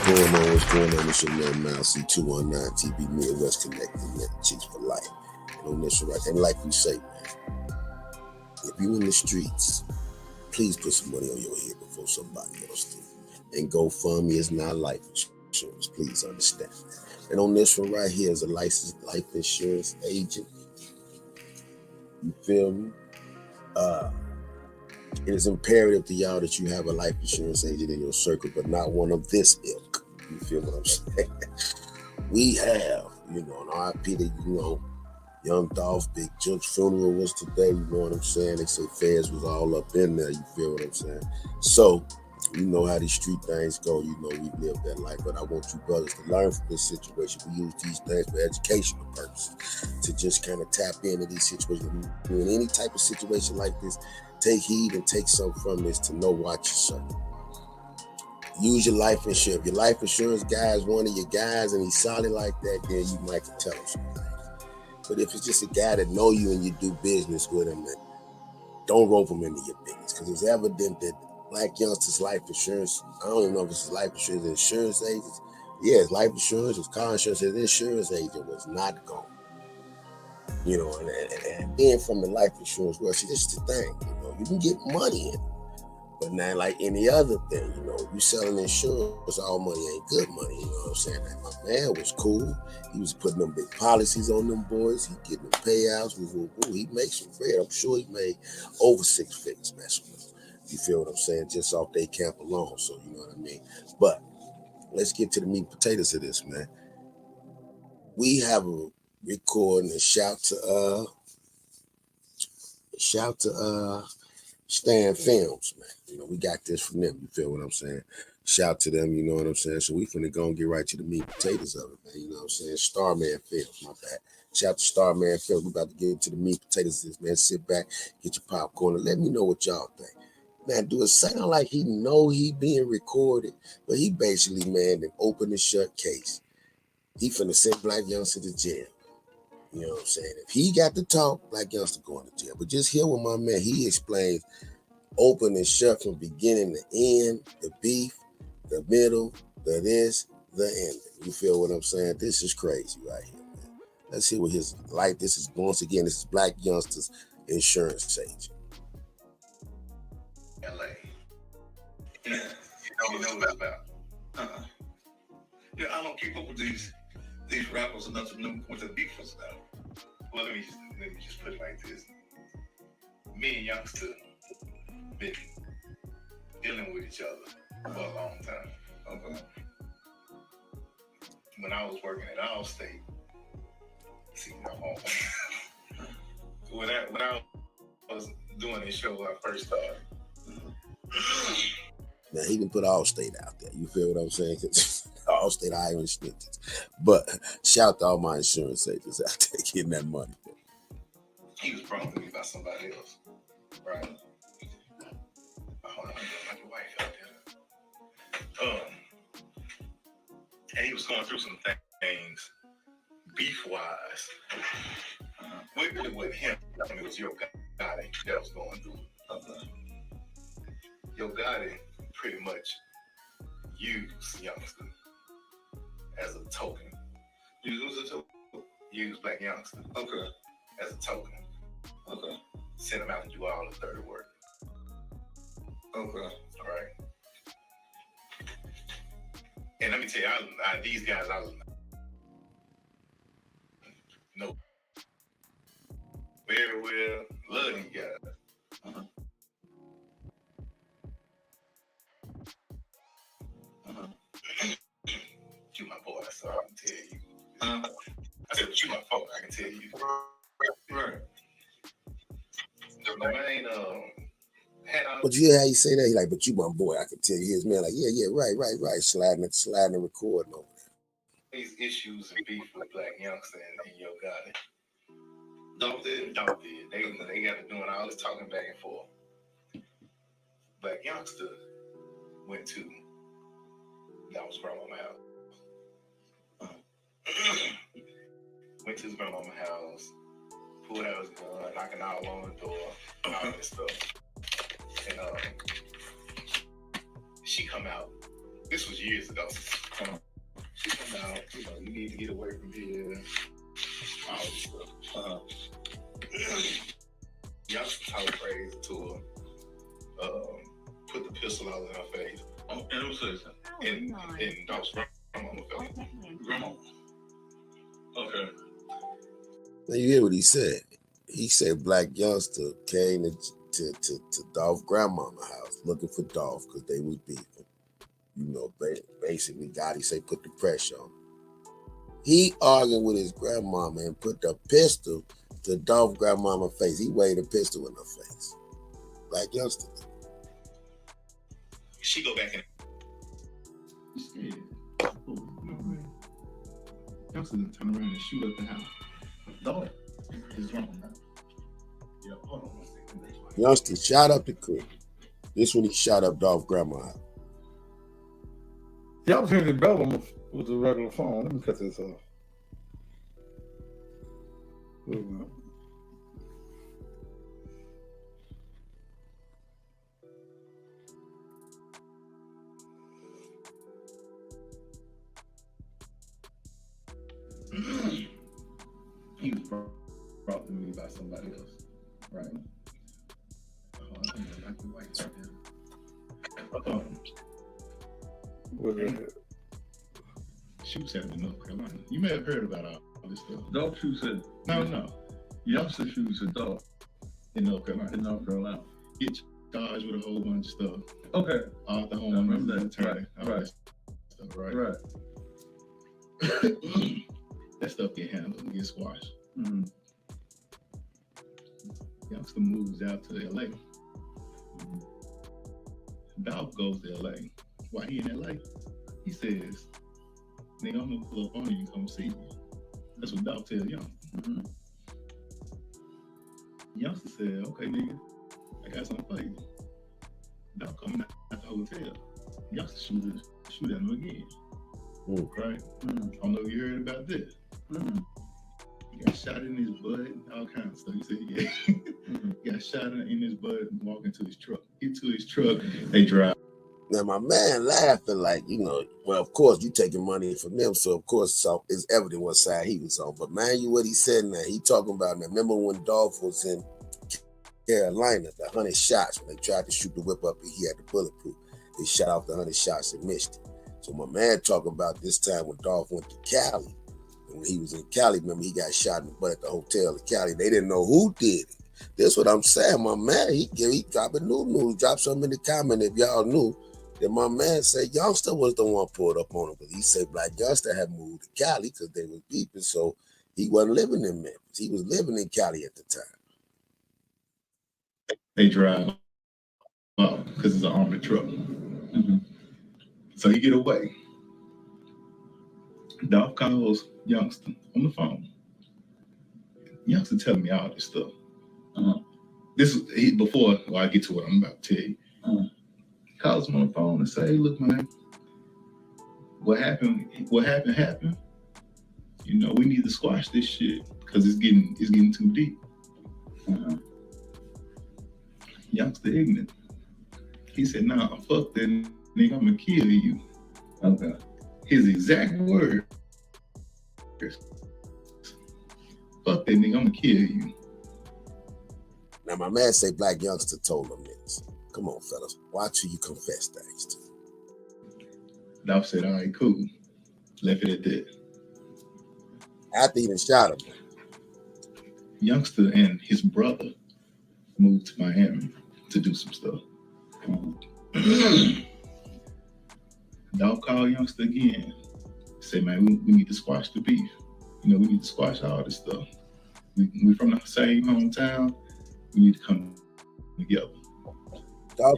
What's going on? It's your man Mouse C219 TB Midwest Connecting Chicks for Life. And on this right, and like we say, man, if you in the streets, please put some money on your head before somebody else do. And GoFundMe is not life insurance. Please understand. And on this one right here is a licensed life insurance agent. You feel me? It is imperative to y'all that you have a life insurance agent in your circle, but not one of this ilk. You feel what I'm saying? We have, an RIP that, Young Dolph's Big Junk's funeral was today. You know what I'm saying? They say Feds was all up in there. You feel what I'm saying? So, you know how these street things go. We live that life. But I want you brothers to learn from this situation. We use these things for educational purposes to just kind of tap into these situations. In any type of situation like this, take heed and take something from this to know watch yourself. Use your life insurance. If your life insurance guy is one of your guys and he's solid like that, then you might can tell him something. But if it's just a guy that know you and you do business with him, then don't rope him into your business, because it's evident that Black Youngsta'S life insurance, I don't even know if it's life insurance, insurance agents. Yeah, it's life insurance, it's car insurance, his insurance agent was not gone. And then from the life insurance, well, see, this is the thing, you can get money in it. But now, like any other thing, you selling insurance, all money ain't good money, you know what I'm saying? Like, my man was cool. He was putting them big policies on them boys. He getting them payouts. He makes some bread. I'm sure he made over 6 figures messing with them. You feel what I'm saying? Just off their camp alone, so you know what I mean? But let's get to the meat and potatoes of this, man. We have a recording and shout to Stan Films, man. We got this from them. You feel what I'm saying? Shout to them, you know what I'm saying? So we finna go and get right to the meat and potatoes of it, man. You know what I'm saying? Starman Films, my bad. Shout to Starman Films. We about to get into the meat and potatoes of this, man. Sit back, get your popcorn, and let me know what y'all think. Man, do it sound like he know he being recorded, but he basically, man, an open and shut case. He finna send Black Youngster to jail. You know what I'm saying? If he got to talk, Black Youngster going to jail. But just hear what my man, he explains open and shut from beginning to end, the beef, the middle, the this, the end. You feel what I'm saying? This is crazy right here, man. Let's see what his life, this is once again, this is Black Youngsta'S insurance agent. LA. Yeah, you know what it's about. Yeah, I don't keep up with these rappers enough to know what the beef was about. Well, let me just put it like this. Me and Youngsta been dealing with each other for a long time. Okay. When I was working at Allstate, when I was doing this show when I first started. Now he can put Allstate out there. You feel what I'm saying? Allstate, Iowa, Snitchin. But shout to all my insurance agents out there getting that money. He was promising me about somebody else, right? Hold on, like your wife out there. And he was going through some things, beef-wise. It really wasn't him. It was your guy that was going through it. Your guy pretty much used Youngsta as a token. Use Black Youngsta. Okay. As a token. Okay. Send him out to do all the dirty work. Okay. All right. And let me tell you, these guys, I know very well. Love these guys. You my boy, so I can tell you. I said, but you my fault, I can tell you. Right. The main but you hear how you say that? He like, but you my boy, I can tell you. His man like, yeah, right. Sliding and recording over there. These issues and beef with Black Youngsta and Yo Gotti. Don't did. They got to doing all this talking back and forth. Black Youngsta went to that was grandmama's house. Went to his grandmama's house, pulled out his gun, knocking all on the door, all this stuff. And she come out. This was years ago. She come out, you need to get away from here. All this stuff. Youngsta'S talk crazy to her. Put the pistol all in her face. And who says that? And Dolph's grandma face. Grandma. Okay. Now you hear what he said. He said Black Youngster came to Dolph grandmama house looking for Dolph because they was beefing. Basically God, he said put the pressure on him. He arguing with his grandmama and put the pistol to Dolph grandmama face. He waved a pistol in her face. Black Youngster. She go back in. Yeah. Youngster done turn around and shoot up the house. Dolph is wrong now. Yeah, hold on 1 second. Youngster shot up the crib. This when he shot up Dolph grandma. The opportunity to bell him with a regular phone. Let me cut this off. He was brought to me by somebody else, right? Oh, I don't know, like the white right now. Shoots happened in North Carolina. You may have heard about all this stuff. Dolph shoots at No. Youngster shoots at Dolph In North Carolina. in North Carolina. Get charged with a whole bunch of stuff. Okay. Arthur I Holmes, remember that. attorney, all Right. that stuff, right? Right. That stuff get handled and get squashed. Mm-hmm. Youngster moves out to LA. Dolph goes to LA. While he in LA, he says, nigga, I'm gonna pull up on you and come see you. That's what Dolph tells Youngster. Mm-hmm. Youngster said, okay, nigga, I got something for you. Dolph coming out the hotel. Youngster shoot at him again. Right? Mm-hmm. I don't know if you heard about this. Mm-hmm. He got shot in his butt, all kinds of stuff. He said he got shot in his butt and walking to his truck. Get to his truck, they drive. Now my man laughing like, well, of course you taking money from them, so of course it's evident what side he was on. But man, what he said now, he talking about now. Remember when Dolph was in Carolina, the 100 shots, when they tried to shoot the whip up, he had the bulletproof. They shot off the 100 shots and missed it. So my man talking about this time when Dolph went to Cali. And when he was in Cali, remember he got shot in the butt at the hotel in Cali. They didn't know who did it. That's what I'm saying. My man, he dropping new news, drop something in the comment if y'all knew. Then my man said Youngster was the one pulled up on him, but he said Black Youngster had moved to Cali because they was beefing, so he wasn't living in Memphis. He was living in Cali at the time. They drive up because it's an armored truck. Mm-hmm. So he get away. Dolph calls Youngster on the phone. Youngster telling me all this stuff. This is before I get to what I'm about to tell you. He calls him on the phone and say, hey, look, man, what happened happened. We need to squash this shit because it's getting too deep. Youngster ignorant. He said, nah, fuck that nigga, I'm gonna kill you. Okay. His exact word. Fuck that nigga, I'm gonna kill you. Now my man say Black Youngster told him this. Come on, fellas, watch who you confess things to. Dolph said, all right, cool. Left it at that. After he done shot him. Youngster and his brother moved to Miami to do some stuff. Dolph called Youngster again. Say, man, we need to squash the beef. We need to squash all this stuff. We from the same hometown. We need to come together.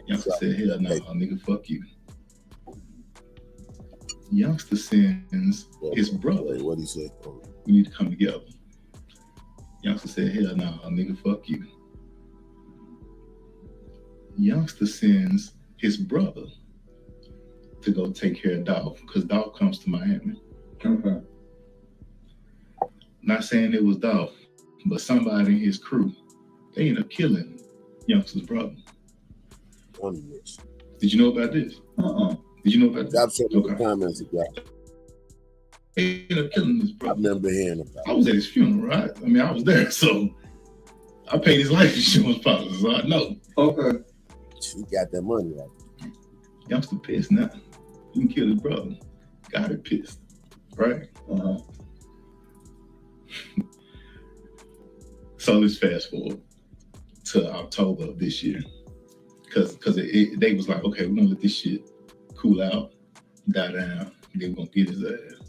Youngster said, hell no, nigga, fuck you. Youngster sends his brother. What'd he say? We need to come together. Youngster said, hell no, nigga, fuck you. Youngster sends his brother to go take care of Dolph because Dolph comes to Miami. Okay. Not saying it was Dolph, but somebody in his crew, they end up killing Youngster's brother. Did you know about this? Did you know about that? Drop some in the comments if y'all. He ended up killing his I brother. remember hearing about I was at his funeral, right? I mean, I was there, so I paid his life insurance policy, so I know. Okay. He got that money right. Youngster pissed now. He can kill his brother. Got it pissed, right? So let's fast forward to October of this year, because they was like, okay, we're gonna let this shit cool out, die down, and then we're gonna get his ass.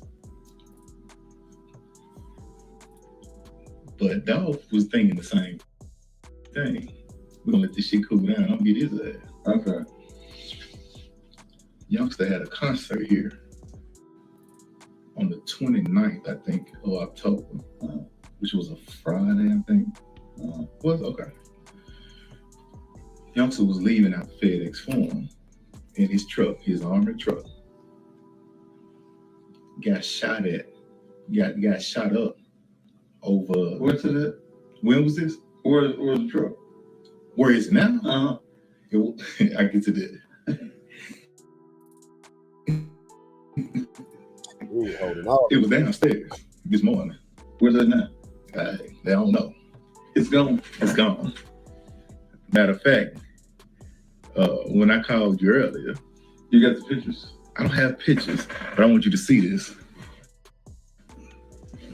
But Dolph was thinking the same thing. We're gonna let this shit cool down. I'm gonna get his ass. Okay. Youngster had a concert here on the 29th, I think, of October, which was a Friday, I think. Was okay. Youngster was leaving out the FedEx Forum in his truck, his armored truck. Got shot at. Got shot up over. What's it? When was this? Where's the truck? Where is it now? I get to that. It was downstairs this morning. Where's it now? They don't know. It's gone. It's gone. Matter of fact, when I called you earlier, You got the pictures? I don't have pictures, but I want you to see this.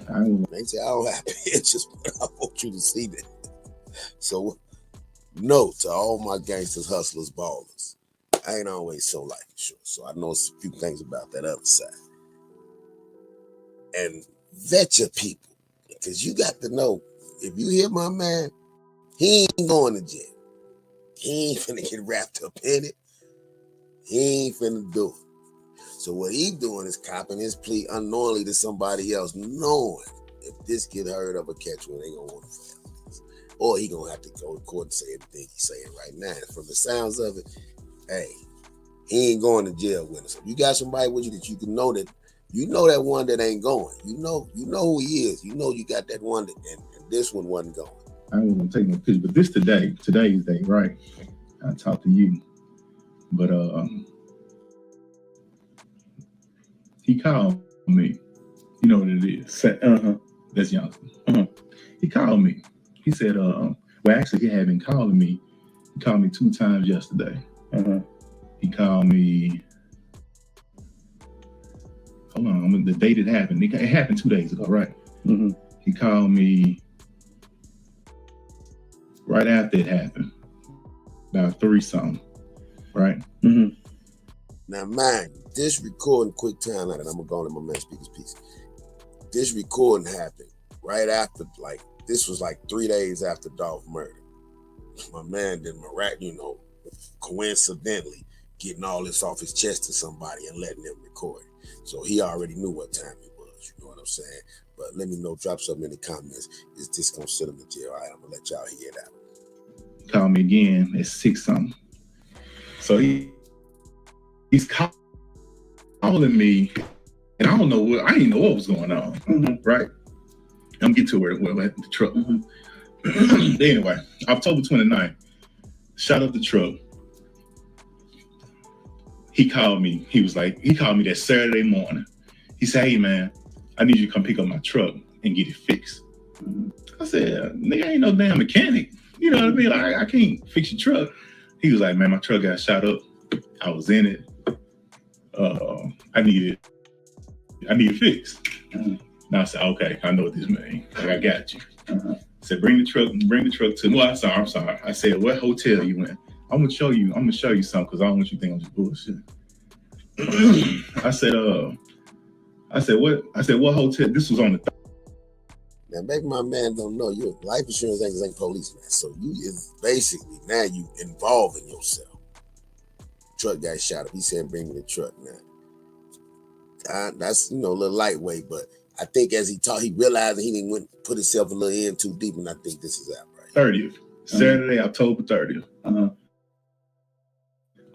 They say I don't have pictures, but I want you to see that. So, note to all my gangsters, hustlers, ballers, I ain't always so life insurance, so I know a few things about that other side. And vet your people, because you got to know, if you hear my man, he ain't going to jail. He ain't finna get wrapped up in it. He ain't finna do it. So what he doing is copping his plea unknowingly to somebody else, knowing if this get heard of a catch one, they gonna want to fail. Or he gonna have to go to court and say everything he's saying right now. And from the sounds of it, hey, he ain't going to jail with us. If you got somebody with you that you can know that, you know that one that ain't going. You know who he is. You know you got that one that, and this one wasn't going. I don't want to take no picture, but this today's day, right? I talked to you, but he called me. You know what it is? That's Youngster. He called me. He said, well, actually, he had been calling me. He called me 2 times yesterday. He called me. Hold on, the date it happened. It happened 2 days ago, right? He called me right after it happened, about 3 something, right? Now, mind you, this recording, quick time out, and I'm gonna go on to my man speaker's piece. This recording happened right after, like, this was like 3 days after Dolph murder. My man did coincidentally getting all this off his chest to somebody and letting them record it. So he already knew what time it was, you know what I'm saying? But let me know, drop something in the comments. Is this gonna sit him in jail? All right, I'm gonna let y'all hear it out. He called me again at 6 something. So he's calling me, and I didn't know what was going on, right? I'm getting to where at the truck. Anyway, October 29th, shot up the truck. He called me. He called me that Saturday morning. He said, hey man, I need you to come pick up my truck and get it fixed. I said, nigga, I ain't no damn mechanic. You know what I mean? Like, I can't fix your truck. He was like, man, my truck got shot up. I was in it. I need it fixed. Now I said, okay, I know what this means. Like, I got you. I said, bring the truck to me. Well, I'm sorry. I said, what hotel you in? I'm gonna show you something because I don't want you to think I'm just bullshit. I said, what hotel? This was on the Now, maybe my man don't know, your life insurance ain't police, man. So you is basically, now you involving yourself. Truck got shot up. He said, bring me the truck now. That's, a little lightweight, but I think as he talked, he realized that he didn't put himself a little in too deep, and I think this is out right. 30th, Saturday, October 30th.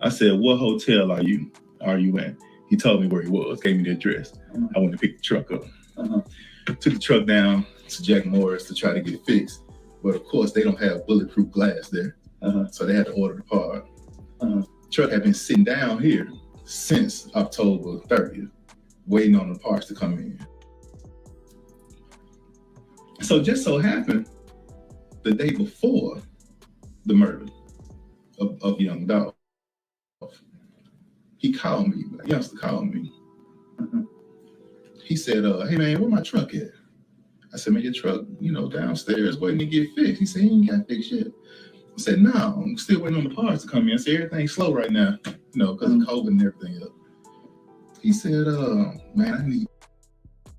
I said, what hotel are you at? He told me where he was, gave me the address. I went to pick the truck up. Took the truck down to Jack Morris to try to get it fixed. But of course, they don't have bulletproof glass there. So they had to order the part. Truck had been sitting down here since October 30th, waiting on the parts to come in. So just so happened, the day before the murder of young Dolph, he called me, Youngster called me. He said, hey man, where my truck at? I said, man, your truck, downstairs waiting to get fixed. He said, he ain't got fixed yet. I said, no, I'm still waiting on the parts to come in. I said, everything's slow right now, because of COVID and everything else. He said, man, I need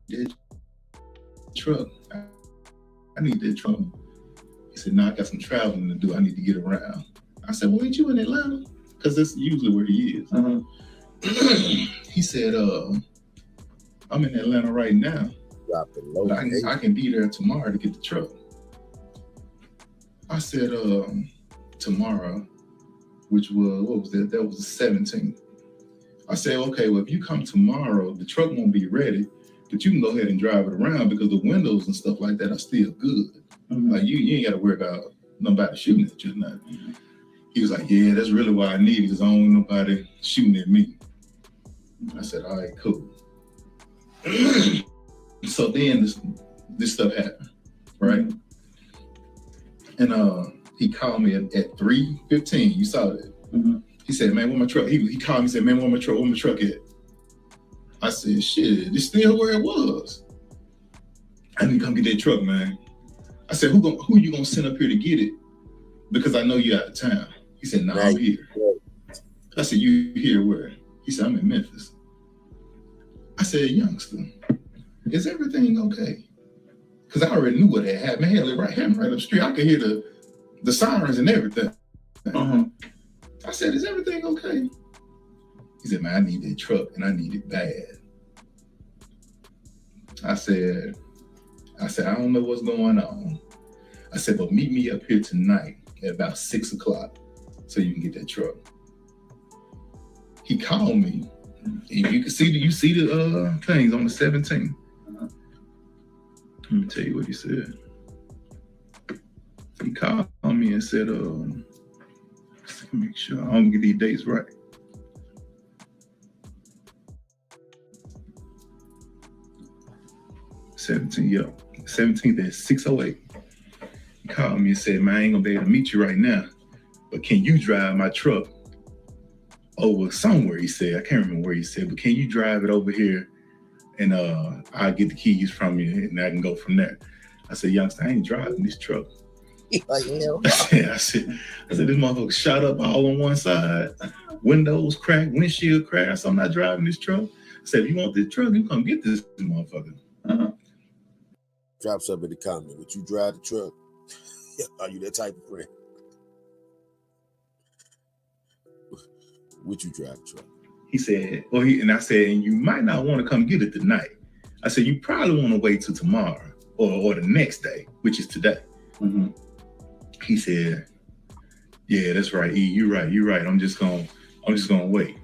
that truck. I need that truck. He said, no, I got some traveling to do. I need to get around. I said, well, ain't you in Atlanta? Because that's usually where he is. He said, I'm in Atlanta right now. But I can be there tomorrow to get the truck. I said, tomorrow, which was, what was that? That was the 17th. I said, okay, well, if you come tomorrow, the truck won't be ready, but you can go ahead and drive it around because the windows and stuff like that are still good. Like you ain't got to worry about nobody shooting at you or nothing. He was like, yeah, that's really why I need it, because I don't want nobody shooting at me. I said, all right, cool. So then this stuff happened, right? And he called me at 3:15. You saw that. He said, man, where my truck? He called me and said, man, where my truck at? I said, shit, it's still where it was. I need to come get that truck, man. I said, who you gonna send up here to get it? Because I know you out of town. He said, no, I'm here. I said, you here where? He said, I'm in Memphis. I said, Youngster, is everything okay? Because I already knew what had happened. Hell, it happened right up the street. I could hear the sirens and everything. I said, is everything okay? He said, man, I need that truck and I need it bad. I said, I don't know what's going on. I said, but meet me up here tonight at about 6 o'clock so you can get that truck. He called me. And you see the things on the 17th. Let me tell you what he said. He called me and said, let's make sure I don't get these dates right. Yeah. 17th at 6:08. He called me and said, man, I ain't gonna be able to meet you right now, but can you drive my truck over somewhere? He said, I can't remember where he said, but can you drive it over here and I'll get the keys from you and I can go from there. I said, Youngster, I ain't driving this truck. Like, hell. I said, this motherfucker shot up all on one side, windows cracked, windshield cracked. I said, I'm not driving this truck. I said, if you want this truck, you come get this motherfucker. Drop something in the comment. Would you drive the truck? Are you that type of friend? Would you drive the truck? He said, and I said, and you might not want to come get it tonight. I said, you probably want to wait till tomorrow or the next day, which is today. He said, yeah, that's right, E, you're right. I'm just gonna wait.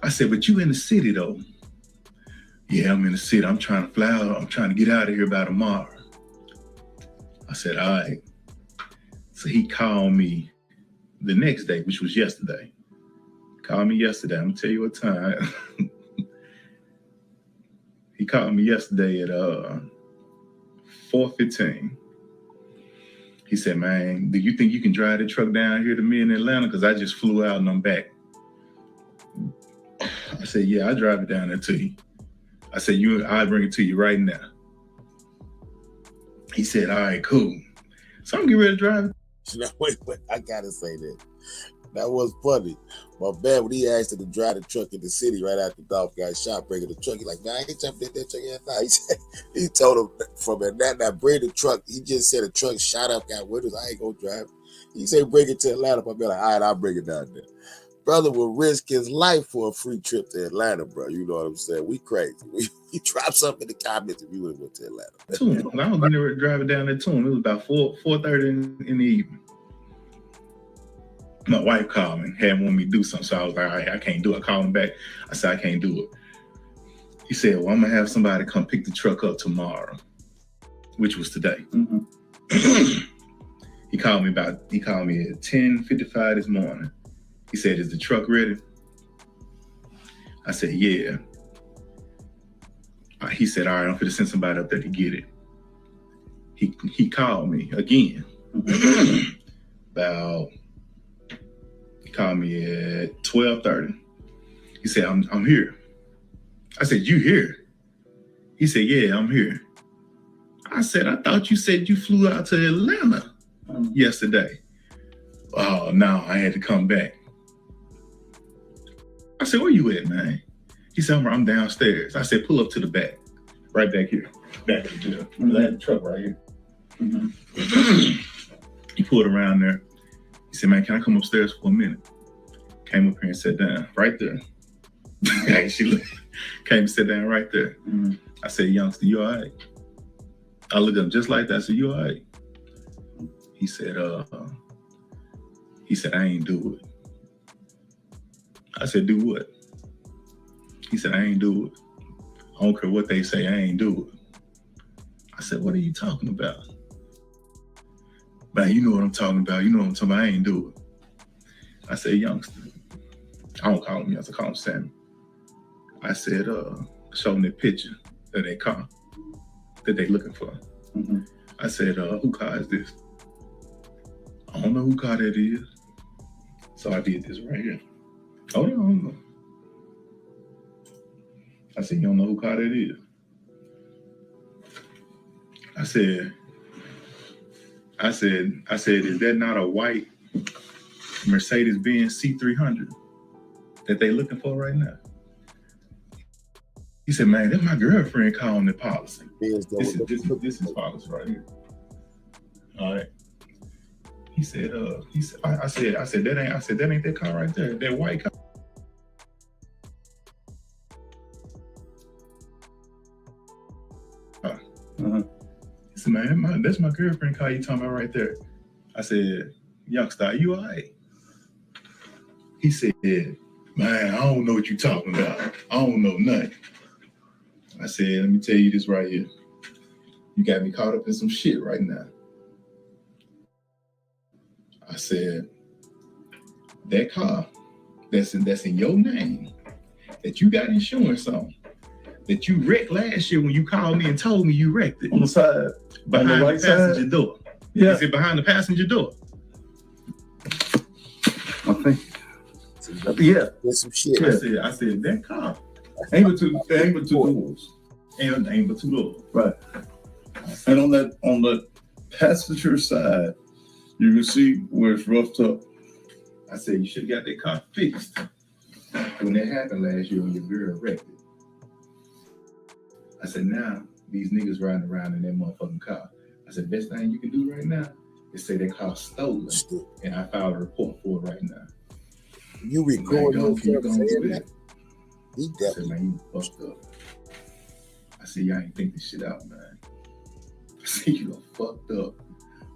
I said, but you in the city though? Yeah, I'm in the city. I'm trying to fly out. I'm trying to get out of here by tomorrow. I said, all right. So he called me the next day, which was yesterday. Called me yesterday. I'm gonna tell you what time. He called me yesterday at 4:15. He said, man, do you think you can drive the truck down here to me in Atlanta? Because I just flew out and I'm back. I said, yeah, I'll drive it down there to you. I said, I'll bring it to you right now. He said, all right, cool. So I'm getting ready to drive it. Now, wait, I gotta say that. That was funny. My man, when he asked him to drive the truck in the city right after Dolph got shot, bringing the truck, he like, man, I ain't jumping in that truck. Nah. He told him from Atlanta, bring the truck. He just said a truck shot up, got windows. I ain't gonna drive it. He said, bring it to Atlanta. My man, like, all right, I'll bring it down there. Brother will risk his life for a free trip to Atlanta, bro. You know what I'm saying? We crazy. We drop something in the comments if you would have went to Atlanta. I was getting ready to drive it down there to him. It was about 4:30 in the evening. My wife called me, had wanted me to do something, so I was like, all right, I can't do it. I called him back. I said, I can't do it. He said, well, I'm gonna have somebody come pick the truck up tomorrow, which was today. He called me at 10:55 this morning. He said, is the truck ready? I said, yeah. He said, all right, I'm finna send somebody up there to get it. He called me again. He called me at 12:30. He said, I'm here. I said, you here? He said, yeah, I'm here. I said, I thought you said you flew out to Atlanta yesterday. Oh, no, I had to come back. I said, where you at, man? He said, I'm downstairs. I said, pull up to the back. Right back here. Back of the jail. I had the truck right here. He pulled around there. He said, man, can I come upstairs for a minute? Came up here and sat down right there. She came and sat down right there. I said, youngster, you all right? I looked at him just like that. I said, you all right? He said, I ain't do it. I said, do what? He said, I ain't do it. I don't care what they say, I ain't do it. I said, what are you talking about? Man, you know what I'm talking about. You know what I'm talking about. I ain't do it. I said, youngster. I don't call him youngster, I call him Sammy. I said, show them the picture of their car that they looking for. I said, who car is this? I don't know who car that is. So I did this right here. Hold on. I said, you don't know who car that is? I said, is that not a white Mercedes-Benz C300 that they looking for right now? He said, man, that's my girlfriend calling the policy. This is policy right here. All right. I said, that ain't that car right there, that white car. He said, man, that's my girlfriend car you talking about right there. I said, Youngsta'S, you all right? He said, man, I don't know what you talking about. I don't know nothing. I said, let me tell you this right here. You got me caught up in some shit right now. I said, that car that's in your name, that you got insurance on, that you wrecked last year when you called me and told me you wrecked it. On the side. Behind on the right the passenger side? door. Yeah. Is it behind the passenger door? I think. Yeah. There's some shit. I said, that car. Ain't but two doors. Ain't but two doors. Right. And on the passenger side, you can see where it's roughed up. I said, you should have got that car fixed when that happened last year when your girl wrecked it. I said, now these niggas riding around in that motherfucking car. I said, best thing you can do right now is say that car's stolen. And I filed a report for it right now. You record yourself saying that? He I said, definitely. man, you fucked up. I said, y'all ain't think this shit out, man. I said, you done fucked up.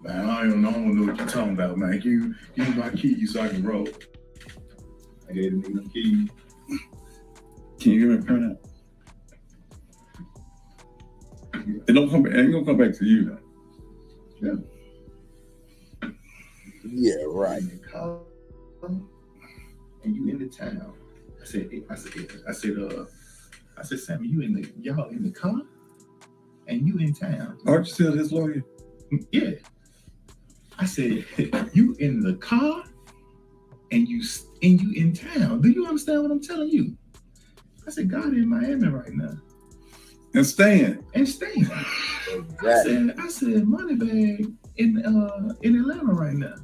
Man, I don't know what you're talking about, man. Give me my keys so I can roll. I gave the nigga them keys. Can you give me a printout? It ain't gonna come back to you. Yeah, right. And you in the town. I said, Sammy, y'all in the car? And you in town. Aren't you still his lawyer? Yeah. I said, you in the car and you in town. Do you understand what I'm telling you? I said, God in Miami right now. And staying. Exactly. I said, Moneybag in Atlanta right now.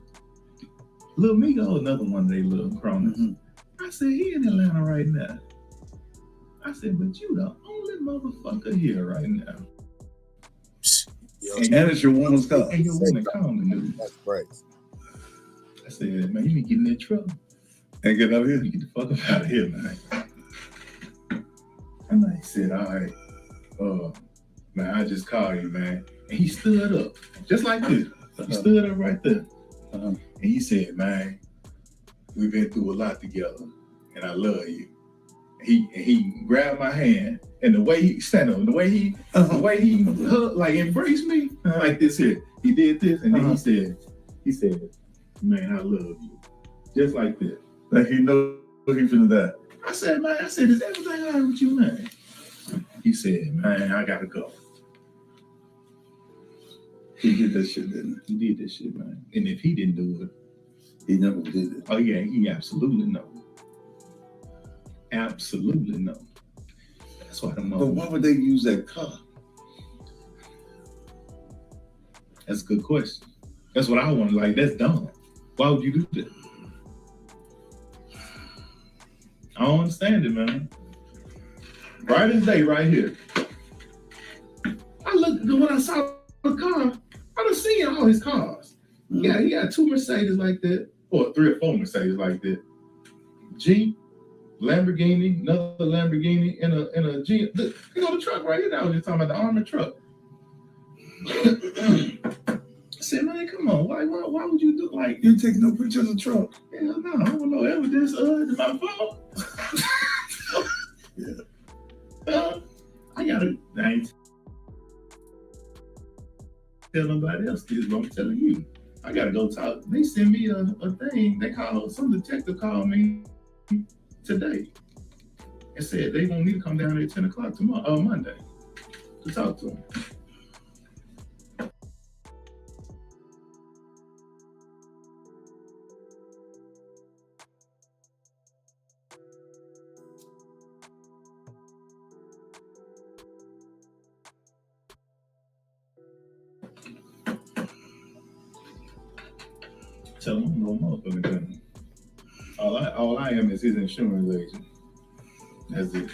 Lil Migo, another one of they little cronies. I said, he in Atlanta right now. I said, but you the only motherfucker here right now. And it's your woman's car. And your woman calling the news. That's crazy. I said, man, you need to get in that truck. And get out of here. You get the fuck up out of here, man. And I said, all right, man, I just called you, man. And he stood up, just like this. He stood up right there. And he said, man, we've been through a lot together, and I love you. He grabbed my hand, and the way he stand up, the way he hugged, like embraced me, like this here. He did this, and then he said, man, I love you. Just like this. Like he knows he's finna die. I said, man, is everything all right with you, man? He said, man, I gotta go. He did that shit, didn't He did that shit, man. And if he didn't do it, he? He never did it. oh yeah, he absolutely no. Absolutely no. That's why But why would they use that car? That's a good question. That's what I want. Like, that's dumb. Why would you do that? I don't understand it, man. Right as day, right here. I looked when I saw the car. I done seen all his cars. Mm-hmm. Yeah, he got 2 Mercedes like that, or 3 or 4 Mercedes like that. Jeep, Lamborghini, another Lamborghini, and a Jeep. You know the truck right here. That I was just talking about the armored truck. I said, man, come on, why would you do like You take no picture of the truck? hell no, I don't want no evidence in my phone. Yeah. I ain't tell nobody else this, but I'm telling you. I gotta go talk. They send me a thing. They call some detective called me today and said they want me to come down at 10 o'clock tomorrow, Monday, to talk to them. Tell him no motherfucking thing. All I am is his insurance agent. That's it.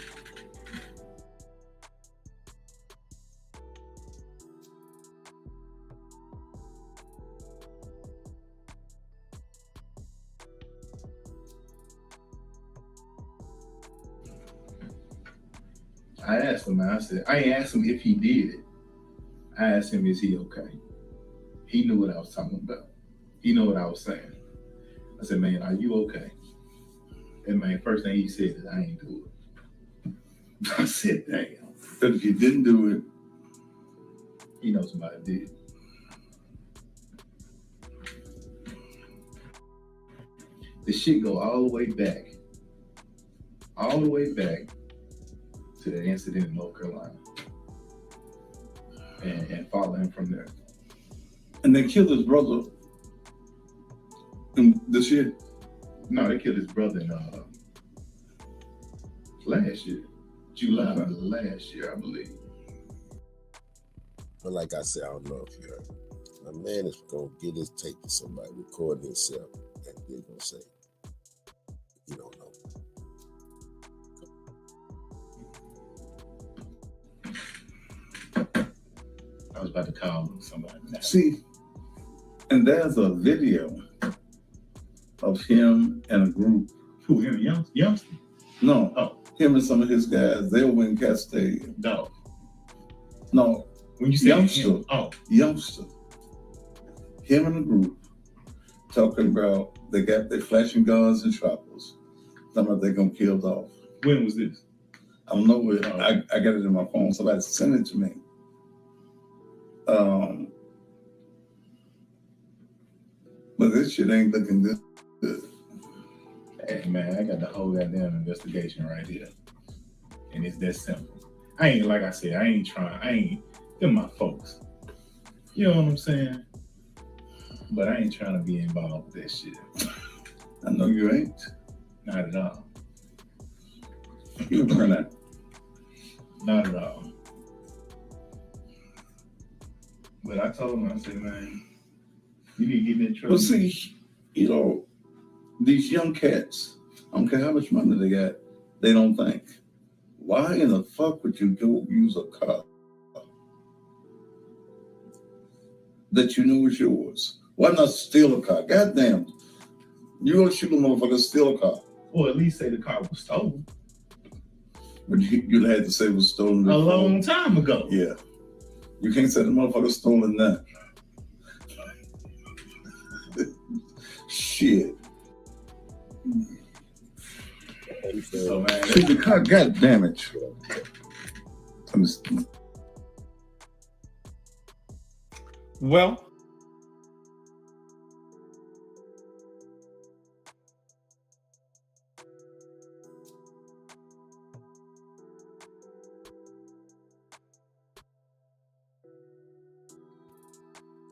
I asked him, I said, I ain't asked him if he did it. I asked him, is he okay? He knew what I was talking about. He knew what I was saying. I said, man, are you okay? And man, first thing he said is, I ain't do it. I said, damn. But if you didn't do it, He knows somebody did. The shit go all the way back to the incident in North Carolina, and follow him from there. and they killed his brother in this year. No, they killed his brother in last year, July of last year, I believe. But like I said, I don't know if you heard. My man is gonna get his tape to somebody, recording himself, and they're gonna say, "You don't know." I was about to call somebody now. See, and there's a video of him and a group. Who, him, Youngsta'S? No, Oh. him and some of his guys. They were in Cat Stadium. Dog. No, When you say Youngster. him, oh, Youngster. Him and a group talking about they got their flashing guns and choppers. Talking about they're gonna kill Dolph. when was this? I don't know where. Oh. I got it in my phone. Somebody sent it to me. But this shit ain't looking good. Hey man, I got the whole goddamn investigation right here. And it's that simple. I ain't, like I said, they're my folks. You know what I'm saying? But I ain't trying to be involved with that shit. I know you ain't. Not at all. You burn that. Not at all. But I told him, I said, man, you need to get in trouble. But see, you know, these young cats, I don't care how much money they got, they don't think. Why in the fuck would you go use a car that you knew was yours? Why not steal a car? Goddamn. You gonna shoot a motherfucker, steal a car. Or at least say the car was stolen. But you'd have to say it was stolen. A long time ago. Yeah. You can't say the motherfucker stolen that. Shit. So man, See, the car got damage. Well,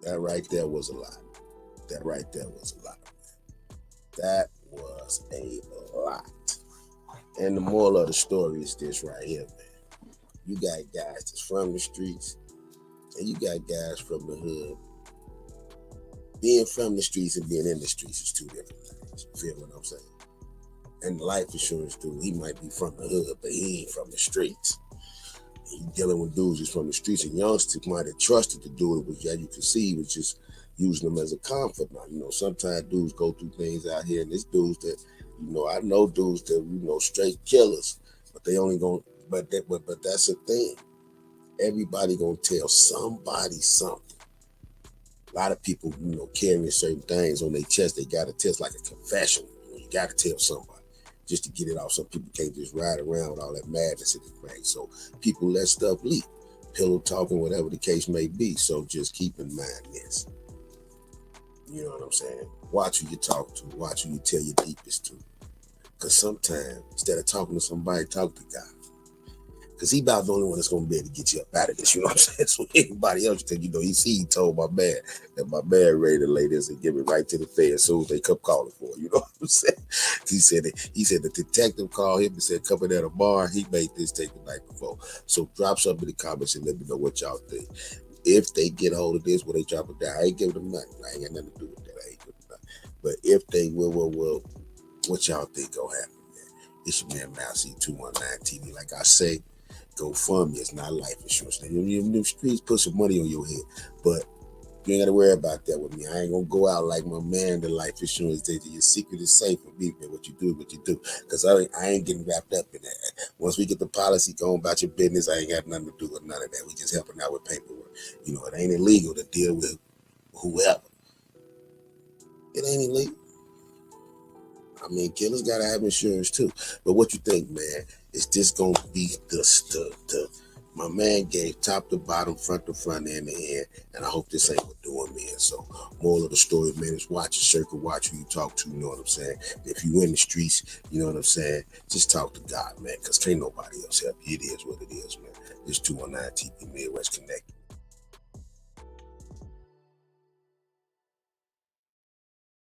That right there was a lot. That right there was a lot. That was a lot. And the moral of the story is this right here, man. You got guys that's from the streets, and you got guys from the hood. Being from the streets and being in the streets is two different things. You feel what I'm saying? And the life insurance dude, he might be from the hood, but he ain't from the streets. He dealing with dudes who's from the streets, and Youngsta'S might have trusted the dude, but yeah, you can see he was just using them as a confidant. You know, sometimes dudes go through things out here, and there's dudes that, you know, I know dudes that, you know, straight killers, but they only gonna, but that's the thing. Everybody gonna tell somebody something. A lot of people, you know, carrying certain things on their chest, they got to test like a confession. You got to tell somebody just to get it off. Some people can't just ride around with all that madness in their brain. So people let stuff leak, pillow talking, whatever the case may be. So just keep in mind this. You know what I'm saying? Watch who you talk to. Watch who you tell your deepest to. Because sometimes, instead of talking to somebody, talk to God. Because he about the only one that's going to be able to get you up out of this, you know what I'm saying? So anybody else, you know, he told my man that my man ready to lay this and give it right to the Fed as soon as they kept calling for it, you know what I'm saying? He said the detective called him and said, coming at a bar, he made this take the night before. So drop something in the comments and let me know what y'all think. If they get a hold of this, will they drop it down? I ain't giving them nothing. I ain't got nothing to do with that. I ain't giving them nothing. But if they will, what y'all think gonna happen, man? It's your man, Mousy 219 TV. Like I say, GoFundMe is not life insurance. Now, them streets put some money on your head, but you ain't got to worry about that with me. I ain't going to go out like my man, the life insurance. Your secret is safe with me, man. What you do, because I ain't getting wrapped up in that. Once we get the policy going about your business, I ain't got nothing to do with none of that. We just helping out with paperwork. You know, it ain't illegal to deal with whoever. It ain't illegal. I mean, killers gotta have insurance too. But what you think, man? Is this gonna be the my man gave top to bottom, front to front, end to end, and I hope this ain't what doing, man. So, moral of the story, man, is watch your circle, watch who you talk to. You know what I'm saying? If you in the streets, you know what I'm saying. Just talk to God, man, because can't nobody else help you. It is what it is, man. This 219 TV Midwest Connect.